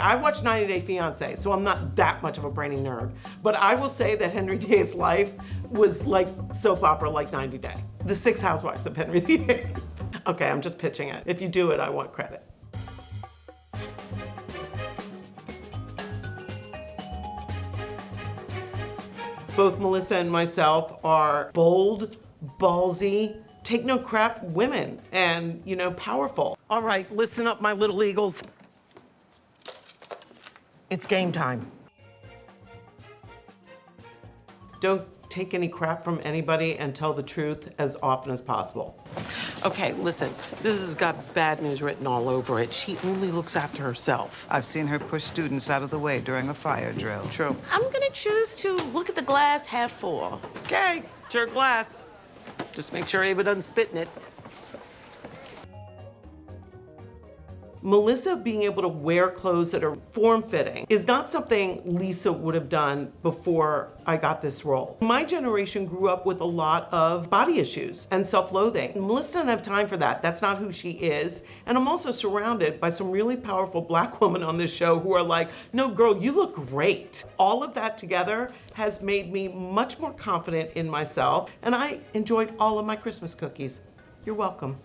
I watched 90 Day Fiancé, so I'm not that much of a brainy nerd. But I will say that Henry VIII's life was like soap opera, like 90 Day. The 6 Housewives of Henry VIII. Okay, I'm just pitching it. If you do it, I want credit. Both Melissa and myself are bold, ballsy, take no crap women and, you know, powerful. All right, listen up, my little eagles. It's game time. Don't take any crap from anybody and tell the truth as often as possible. Okay, listen, this has got bad news written all over it. She only looks after herself. I've seen her push students out of the way during a fire drill. True. I'm gonna choose to look at the glass half full. Okay, it's your glass. Just make sure Ava doesn't spit in it. Melissa being able to wear clothes that are form-fitting is not something Lisa would have done before I got this role. My generation grew up with a lot of body issues and self-loathing. Melissa doesn't have time for that. That's not who she is. And I'm also surrounded by some really powerful Black women on this show who are like, no, girl, you look great. All of that together has made me much more confident in myself, and I enjoyed all of my Christmas cookies. You're welcome.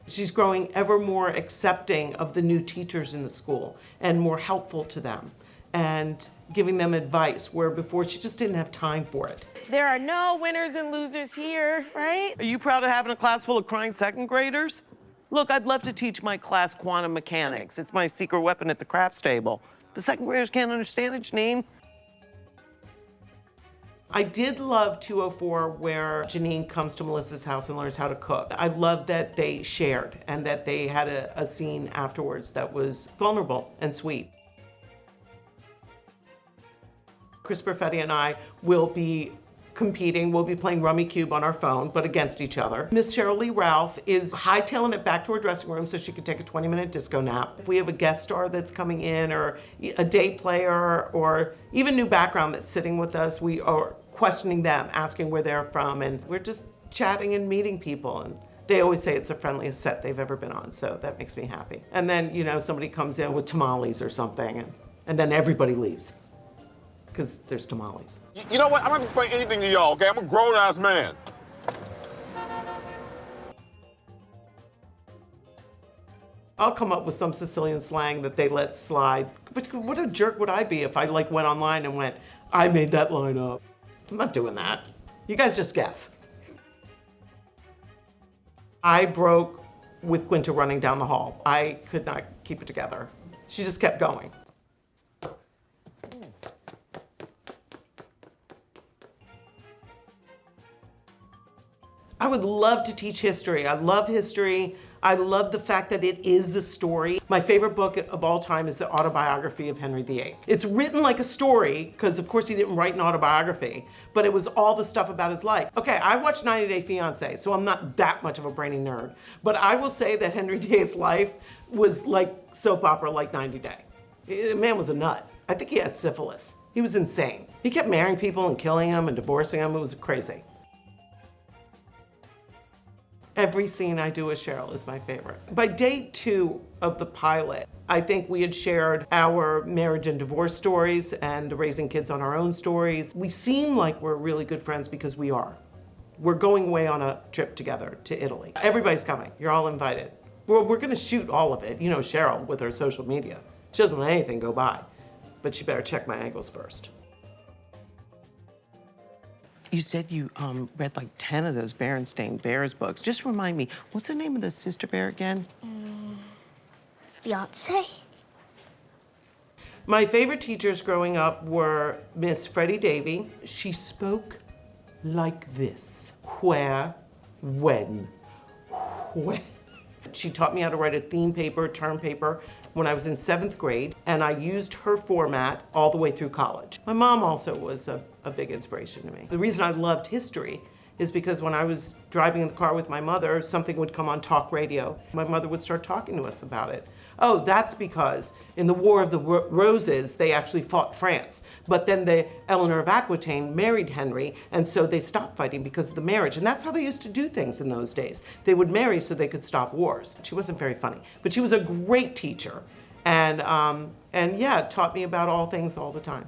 She's growing ever more accepting of the new teachers in the school and more helpful to them and giving them advice where before she just didn't have time for it. There are no winners and losers here, right? Are you proud of having a class full of crying second graders? Look, I'd love to teach my class quantum mechanics. It's my secret weapon at the craps table. The second graders can't understand it, Janine. I did love 204 where Janine comes to Melissa's house and learns how to cook. I loved that they shared and that they had a scene afterwards that was vulnerable and sweet. Chris Perfetti and I will be competing. We'll be playing Rummy Cube on our phone, but against each other. Miss Cheryl Lee Ralph is hightailing it back to her dressing room so she can take a 20-minute disco nap. If we have a guest star that's coming in or a day player or even new background that's sitting with us, we are questioning them, asking where they're from, and we're just chatting and meeting people. And they always say it's the friendliest set they've ever been on, so that makes me happy. And then, you know, somebody comes in with tamales or something, and then everybody leaves. Because there's tamales. You know what? I'm not gonna explain anything to y'all, okay? I'm a grown-ass man. I'll come up with some Sicilian slang that they let slide. But what a jerk would I be if I like went online and went, I made that line up. I'm not doing that. You guys just guess. I broke with Quinta running down the hall. I could not keep it together. She just kept going. I would love to teach history. I love history. I love the fact that it is a story. My favorite book of all time is the autobiography of Henry VIII. It's written like a story, because of course he didn't write an autobiography, but it was all the stuff about his life. Okay, I watched 90 Day Fiancé, so I'm not that much of a brainy nerd, but I will say that Henry VIII's life was like soap opera, like 90 Day. The man was a nut. I think he had syphilis. He was insane. He kept marrying people and killing them and divorcing them. It was crazy. Every scene I do with Cheryl is my favorite. By day 2 of the pilot, I think we had shared our marriage and divorce stories and raising kids on our own stories. We seem like we're really good friends because we are. We're going away on a trip together to Italy. Everybody's coming. You're all invited. We're gonna shoot all of it. You know Cheryl with her social media. She doesn't let anything go by, but she better check my angles first. You said you read like 10 of those Berenstain Bears books. Just remind me, what's the name of the sister bear again? Beyonce? My favorite teachers growing up were Miss Freddie Davy. She spoke like this. Where, when, when. She taught me how to write a theme paper, term paper, when I was in 7th grade, and I used her format all the way through college. My mom also was a big inspiration to me. The reason I loved history is because when I was driving in the car with my mother, something would come on talk radio. My mother would start talking to us about it. Oh, that's because in the War of the Roses, they actually fought France. But then Eleanor of Aquitaine married Henry, and so they stopped fighting because of the marriage. And that's how they used to do things in those days. They would marry so they could stop wars. She wasn't very funny, but she was a great teacher. And yeah, taught me about all things all the time.